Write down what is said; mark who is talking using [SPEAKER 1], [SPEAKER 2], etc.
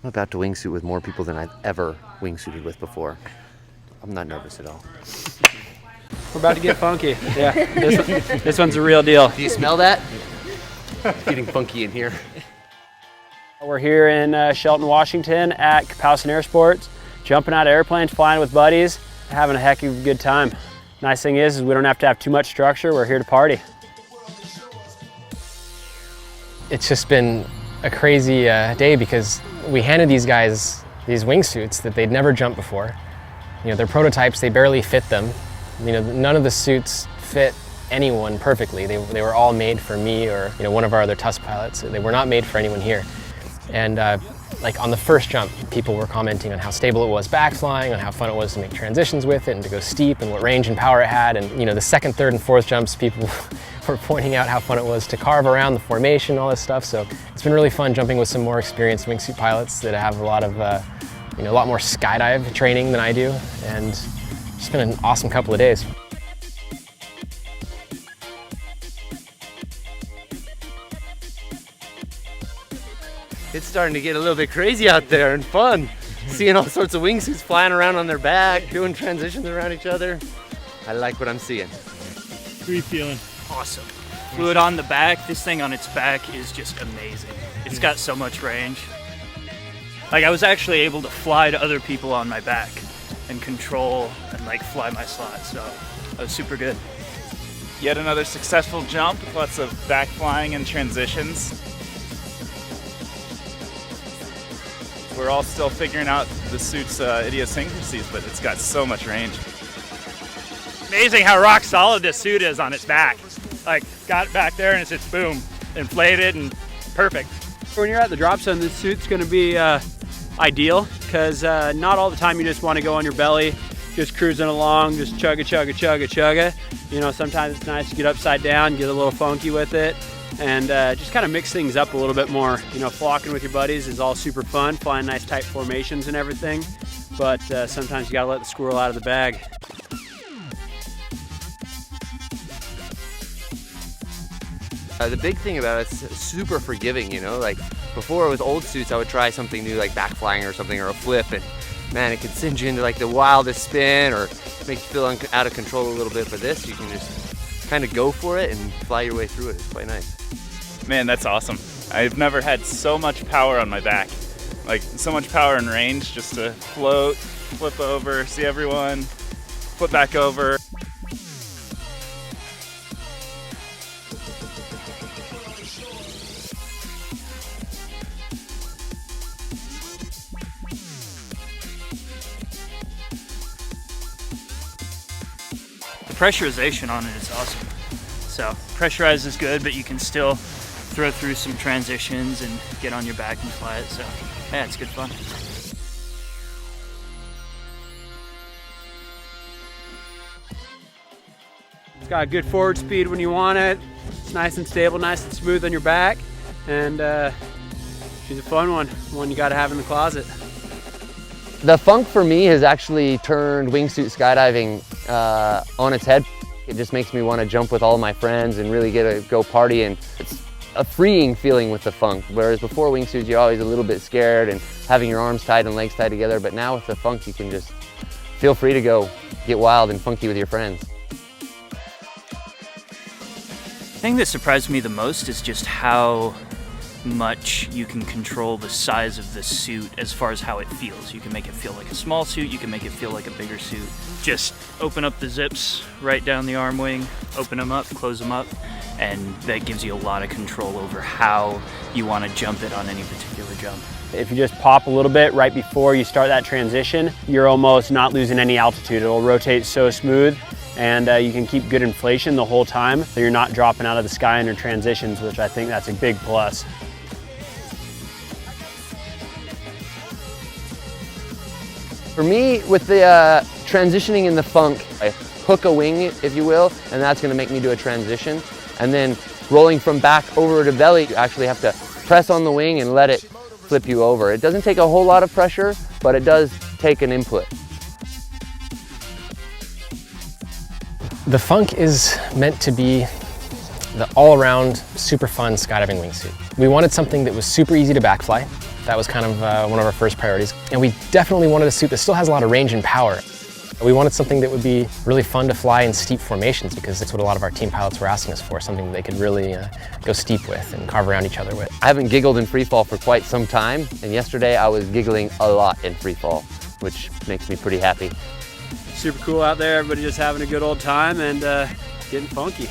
[SPEAKER 1] I'm about to wingsuit with more people than I've ever wingsuited with before. I'm not nervous at all.
[SPEAKER 2] We're about to get funky. Yeah, this one's a real deal.
[SPEAKER 1] Do you smell that? It's getting funky in here.
[SPEAKER 2] We're here in Shelton, Washington at Kapowsin Air Sports, jumping out of airplanes, flying with buddies, having a heck of a good time. Nice thing is we don't have to have too much structure. We're here to party.
[SPEAKER 3] It's just been a crazy day because we handed these guys these wingsuits that they'd never jumped before. You know, they're prototypes, they barely fit them. You know, none of the suits fit anyone perfectly. They were all made for me or, you know, one of our other TUS pilots. They were not made for anyone here. And like on the first jump, people were commenting on how stable it was backflying, on how fun it was to make transitions with it and to go steep and what range and power it had. And you know, the second, third, and fourth jumps, people were pointing out how fun it was to carve around the formation, all this stuff. So it's been really fun jumping with some more experienced wingsuit pilots that have a lot of, you know, a lot more skydive training than I do. And it's been an awesome couple of days.
[SPEAKER 1] It's starting to get a little bit crazy out there and fun. Seeing all sorts of wingsuits flying around on their back, doing transitions around each other. I like what I'm seeing.
[SPEAKER 4] How are you feeling?
[SPEAKER 5] Awesome. Fluid on the back. This thing on its back is just amazing. It's got so much range. Like I was actually able to fly to other people on my back and control and like fly my slot. So that was super good.
[SPEAKER 4] Yet another successful jump, lots of back flying and transitions. We're all still figuring out the suit's idiosyncrasies, but it's got so much range.
[SPEAKER 5] Amazing how rock solid this suit is on its back. Like got it back there and it's just boom, inflated and perfect.
[SPEAKER 2] When you're at the drop zone, this suit's gonna be ideal because not all the time you just wanna go on your belly, just cruising along, just chugga, chugga, chugga, chugga. You know, sometimes it's nice to get upside down, get a little funky with it, and just kind of mix things up a little bit more. You know, flocking with your buddies is all super fun, flying nice tight formations and everything, but sometimes you gotta let the squirrel out of the bag.
[SPEAKER 1] The big thing about it, it's super forgiving, you know, like before with old suits I would try something new like backflying or something or a flip, and man, it could send you into like the wildest spin or make you feel out of control a little bit. For this, you can just kind of go for it and fly your way through it. It's quite nice.
[SPEAKER 4] Man, that's awesome. I've never had so much power on my back. Like so much power and range just to float, flip over, see everyone, flip back over.
[SPEAKER 5] The pressurization on it is awesome. So pressurized is good, but you can still throw through some transitions and get on your back and fly it. So yeah, it's good fun.
[SPEAKER 2] It's got good forward speed when you want it. It's nice and stable, nice and smooth on your back, and she's a fun one you gotta have in the closet.
[SPEAKER 1] The funk for me has actually turned wingsuit skydiving on its head. It just makes me want to jump with all my friends and really get to go party, and it's a freeing feeling with the funk. Whereas before wingsuits, you're always a little bit scared and having your arms tied and legs tied together, but now with the funk, you can just feel free to go get wild and funky with your friends.
[SPEAKER 5] The thing that surprised me the most is just how much you can control the size of the suit as far as how it feels. You can make it feel like a small suit, you can make it feel like a bigger suit. Just open up the zips right down the arm wing, open them up, close them up, and that gives you a lot of control over how you want to jump it on any particular jump.
[SPEAKER 2] If you just pop a little bit right before you start that transition, you're almost not losing any altitude. It'll rotate so smooth, and you can keep good inflation the whole time, so you're not dropping out of the sky in your transitions, which I think that's a big plus.
[SPEAKER 1] For me, with the transitioning in the funk, I hook a wing, if you will, and that's going to make me do a transition. And then rolling from back over to belly, you actually have to press on the wing and let it flip you over. It doesn't take a whole lot of pressure, but it does take an input.
[SPEAKER 3] The funk is meant to be the all-around super fun skydiving wingsuit. We wanted something that was super easy to backfly, That was kind of one of our first priorities. And we definitely wanted a suit that still has a lot of range and power. We wanted something that would be really fun to fly in steep formations, because that's what a lot of our team pilots were asking us for, something that they could really go steep with and carve around each other with.
[SPEAKER 1] I haven't giggled in free fall for quite some time, and yesterday I was giggling a lot in free fall, which makes me pretty happy.
[SPEAKER 2] Super cool out there, everybody just having a good old time and getting funky.